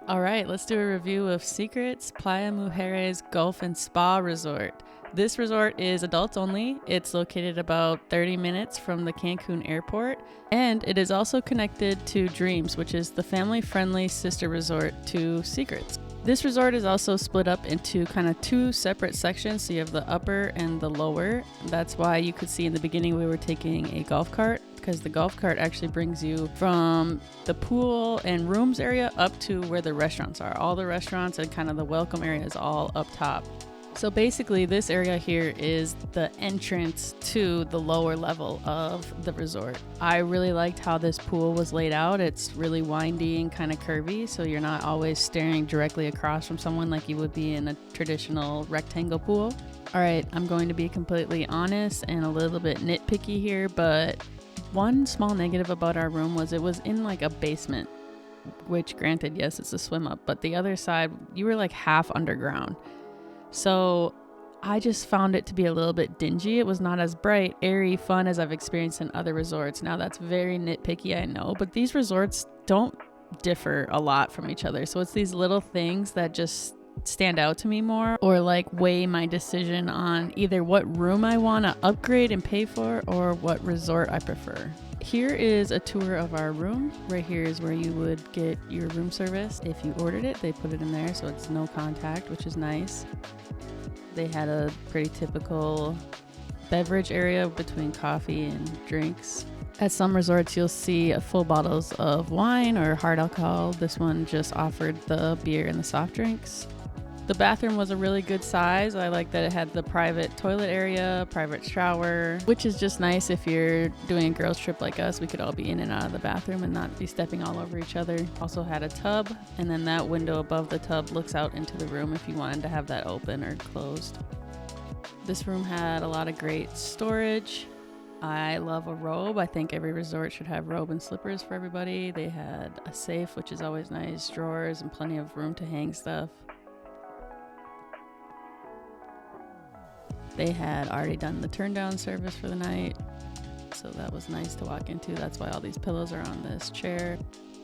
All right, let's do a review of Secrets Playa Mujeres Golf and Spa Resort. This resort is adults only. It's located about 30 minutes from the Cancun airport, and it is also connected to Dreams, which is the family-friendly sister resort to Secrets. This resort is also split up into kind of two separate sections, so you have the upper and the lower. That's why you could see in the beginning we were taking a golf cart, because the golf cart actually brings you from the pool and rooms area up to where the restaurants are. All the restaurants and kind of the welcome area is all up top. So basically this area here is the entrance to the lower level of the resort. I really liked how this pool was laid out. It's really windy and kind of curvy, so you're not always staring directly across from someone like you would be in a traditional rectangle pool. All right, I'm going to be completely honest and a little bit nitpicky here, but one small negative about our room was it was in like a basement, which granted, yes, it's a swim up, but the other side, you were like half underground. So I just found it to be a little bit dingy. It was not as bright, airy, fun as I've experienced in other resorts. Now that's very nitpicky, I know, but these resorts don't differ a lot from each other. So it's these little things that just stand out to me more, or like weigh my decision on either what room I want to upgrade and pay for or what resort I prefer. Here is a tour of our room. Right here is where you would get your room service. If you ordered it, they put it in there, so it's no contact, which is nice. They had a pretty typical beverage area between coffee and drinks. At some resorts, you'll see full bottles of wine or hard alcohol. This one just offered the beer and the soft drinks. The bathroom was a really good size. I like that it had the private toilet area, private shower, which is just nice if you're doing a girls trip like us. We could all be in and out of the bathroom and not be stepping all over each other. Also had a tub, and then that window above the tub looks out into the room if you wanted to have that open or closed. This room had a lot of great storage. I love a robe. I think every resort should have robe and slippers for everybody. They had a safe, which is always nice, drawers, and plenty of room to hang stuff. They had already done the turn down service for the night, so that was nice to walk into. That's why all these pillows are on this chair.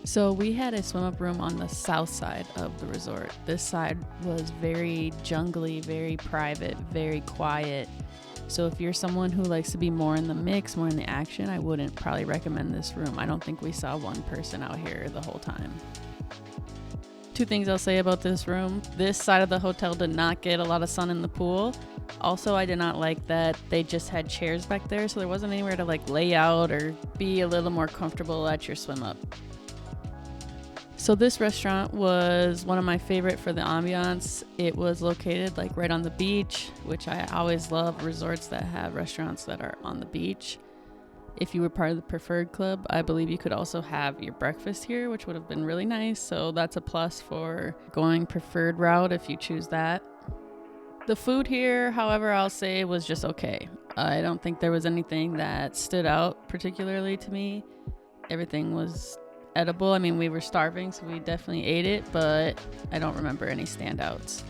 So we had a swim up room on the south side of the resort. This side was very jungly, very private, very quiet. So if you're someone who likes to be more in the mix, more in the action, I wouldn't probably recommend this room. I don't think we saw one person out here the whole time. Two things I'll say about this room. This side of the hotel did not get a lot of sun in the pool. Also, I did not like that they just had chairs back there, so there wasn't anywhere to like lay out or be a little more comfortable at your swim up. So this restaurant was one of my favorite for the ambiance. It was located like right on the beach, which I always love resorts that have restaurants that are on the beach. If you were part of the preferred club, I believe you could also have your breakfast here, which would have been really nice. So that's a plus for going preferred route if you choose that. The food here, however, I'll say was just okay. I don't think there was anything that stood out particularly to me. Everything was edible. I mean, we were starving, so we definitely ate it, but I don't remember any standouts.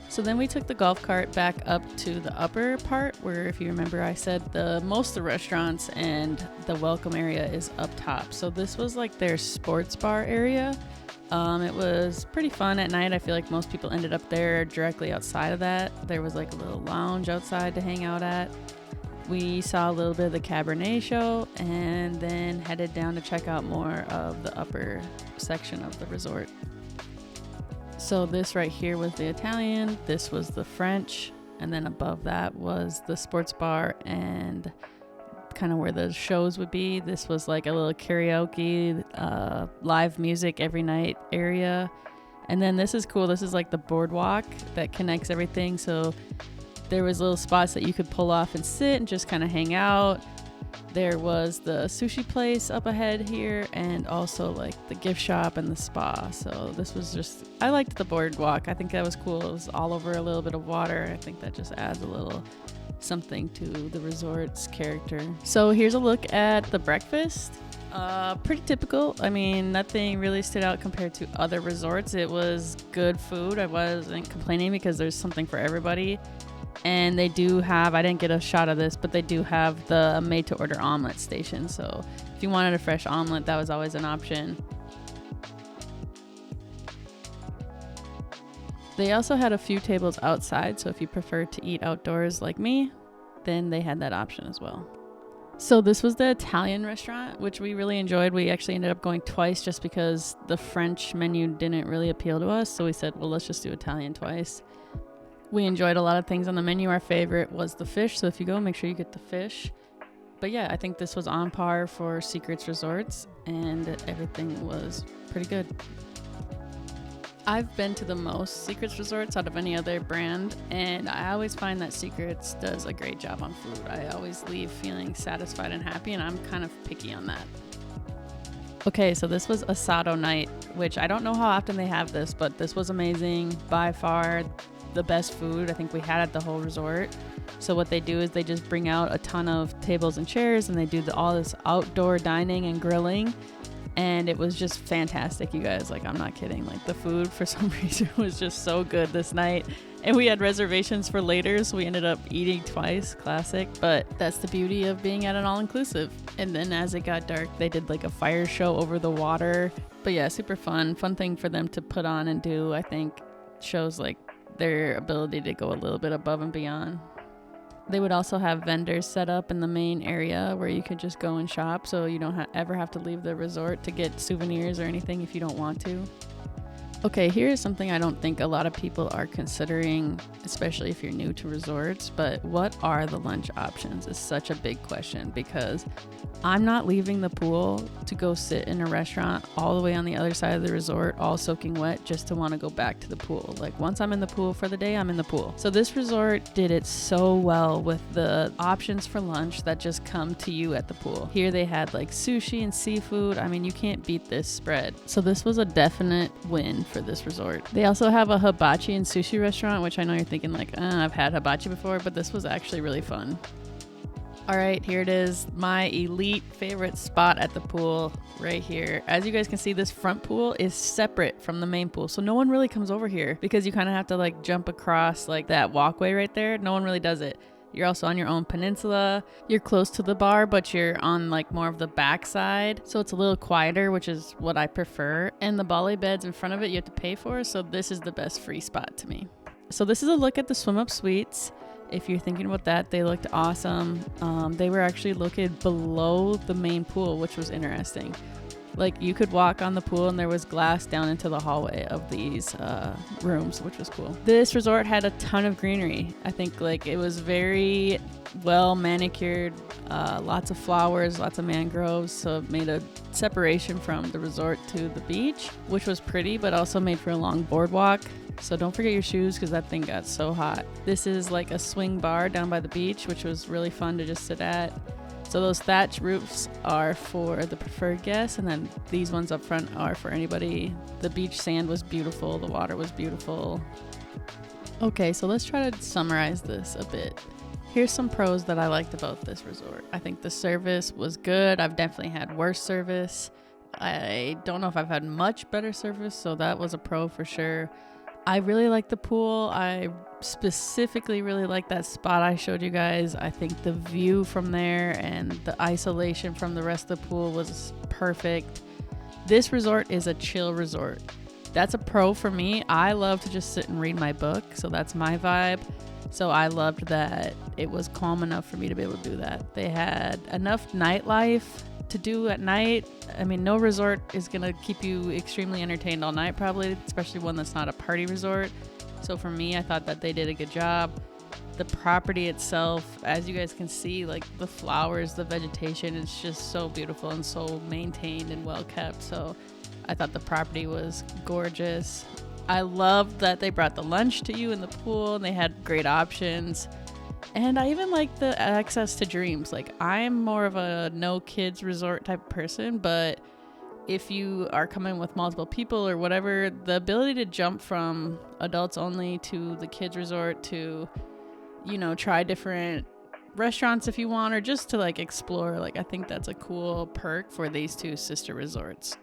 So then we took the golf cart back up to the upper part where, if you remember, I said most of the restaurants and the welcome area is up top. So this was like their sports bar area. It was pretty fun at night. I feel like most people ended up there. Directly outside of that, there was like a little lounge outside to hang out at. We saw a little bit of the Cabernet show and then headed down to check out more of the upper section of the resort. So this right here was the Italian, this was the French, and then above that was the sports bar and kind of where the shows would be. This was like a little karaoke, live music every night area. And then this is cool. This is like the boardwalk that connects everything. So there was little spots that you could pull off and sit and just kind of hang out. There was the sushi place up ahead here, and also like the gift shop and the spa. So this was just, I liked the boardwalk. I think that was cool. It was all over a little bit of water. I think that just adds a little something to the resort's character. So here's a look at the breakfast. Pretty typical. I mean, nothing really stood out compared to other resorts. It was good food. I wasn't complaining because there's something for everybody. And they do have, I didn't get a shot of this, but they do have the made to order omelet station. So if you wanted a fresh omelet, that was always an option. They also had a few tables outside, so if you prefer to eat outdoors like me, then they had that option as well. So this was the Italian restaurant, which we really enjoyed. We actually ended up going twice just because the French menu didn't really appeal to us. So we said, well, let's just do Italian twice. We enjoyed a lot of things on the menu. Our favorite was the fish. So if you go, make sure you get the fish. But yeah, I think this was on par for Secrets Resorts and everything was pretty good. I've been to the most Secrets resorts out of any other brand, and I always find that Secrets does a great job on food. I always leave feeling satisfied and happy, and I'm kind of picky on that. Okay, so this was asado night, which I don't know how often they have this, but this was amazing. By far the best food I think we had at the whole resort. So what they do is they just bring out a ton of tables and chairs, and they do all this outdoor dining and grilling. And it was just fantastic, you guys. Like, I'm not kidding. Like, the food for some reason was just so good this night. And we had reservations for later, so we ended up eating twice. Classic. But that's the beauty of being at an all-inclusive. And then as it got dark, they did like a fire show over the water. But yeah, super fun. Fun thing for them to put on and do, I think, shows like their ability to go a little bit above and beyond. They would also have vendors set up in the main area where you could just go and shop, so you don't ever have to leave the resort to get souvenirs or anything if you don't want to. Okay, here is something I don't think a lot of people are considering, especially if you're new to resorts, but what are the lunch options is such a big question, because I'm not leaving the pool to go sit in a restaurant all the way on the other side of the resort, all soaking wet, just to want to go back to the pool. Like, once I'm in the pool for the day, I'm in the pool. So this resort did it so well with the options for lunch that just come to you at the pool. Here they had like sushi and seafood. I mean, you can't beat this spread. So this was a definite win for this resort. They also have a hibachi and sushi restaurant, which I know you're thinking like, I've had hibachi before, but this was actually really fun. All right, here it is, my elite favorite spot at the pool right here. As you guys can see, this front pool is separate from the main pool, so no one really comes over here because you kind of have to like jump across like that walkway right there. No one really does it. You're also on your own peninsula. You're close to the bar, but you're on like more of the back side, so it's a little quieter, which is what I prefer. And the Bali beds in front of it you have to pay for, so this is the best free spot to me. So this is a look at the swim up suites. If you're thinking about that, they looked awesome. They were actually located below the main pool, which was interesting. Like, you could walk on the pool and there was glass down into the hallway of these rooms, which was cool. This resort had a ton of greenery. I think like it was very well manicured, lots of flowers, lots of mangroves, so it made a separation from the resort to the beach, which was pretty, but also made for a long boardwalk. So don't forget your shoes because that thing got so hot. This is like a swing bar down by the beach, which was really fun to just sit at. So those thatch roofs are for the preferred guests, and then these ones up front are for anybody. The beach sand was beautiful. The water was beautiful. Okay, so let's try to summarize this a bit. Here's some pros that I liked about this resort. I think the service was good. I've definitely had worse service. I don't know if I've had much better service, so that was a pro for sure. I really like the pool. I specifically really like that spot I showed you guys. I think the view from there and the isolation from the rest of the pool was perfect. This resort is a chill resort. That's a pro for me. I love to just sit and read my book, so that's my vibe. So I loved that it was calm enough for me to be able to do that. They had enough nightlife to do at night. I mean, no resort is gonna keep you extremely entertained all night probably, especially one that's not a party resort. So for me, I thought that they did a good job. The property itself, as you guys can see, like the flowers, the vegetation, it's just so beautiful and so maintained and well kept. So I thought the property was gorgeous. I loved that they brought the lunch to you in the pool and they had great options. And I even like the access to dreams. Like, I'm more of a no kids resort type of person, but if you are coming with multiple people or whatever, the ability to jump from adults only to the kids resort to try different restaurants if you want, or just to like explore. Like, I think that's a cool perk for these two sister resorts.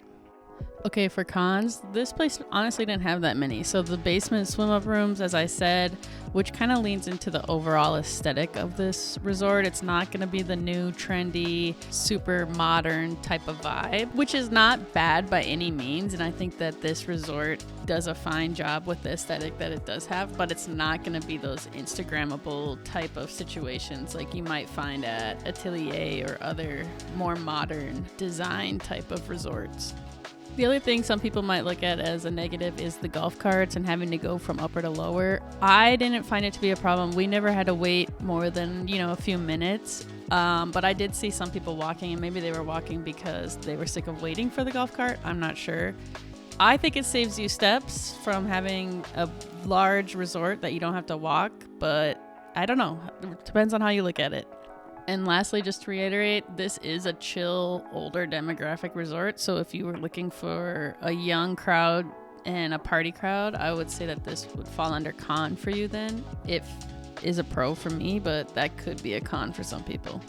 Okay, for cons, this place honestly didn't have that many. So the basement swim up rooms, as I said, which kind of leans into the overall aesthetic of this resort. It's not going to be the new trendy, super modern type of vibe, which is not bad by any means. And I think that this resort does a fine job with the aesthetic that it does have, but it's not going to be those Instagrammable type of situations like you might find at Atelier or other more modern design type of resorts. The other thing some people might look at as a negative is the golf carts and having to go from upper to lower. I didn't find it to be a problem. We never had to wait more than, a few minutes. But I did see some people walking, and maybe they were walking because they were sick of waiting for the golf cart. I'm not sure. I think it saves you steps from having a large resort that you don't have to walk, but I don't know. It depends on how you look at it. And lastly, just to reiterate, this is a chill, older demographic resort. So if you were looking for a young crowd and a party crowd, I would say that this would fall under con for you then. It is a pro for me, but that could be a con for some people.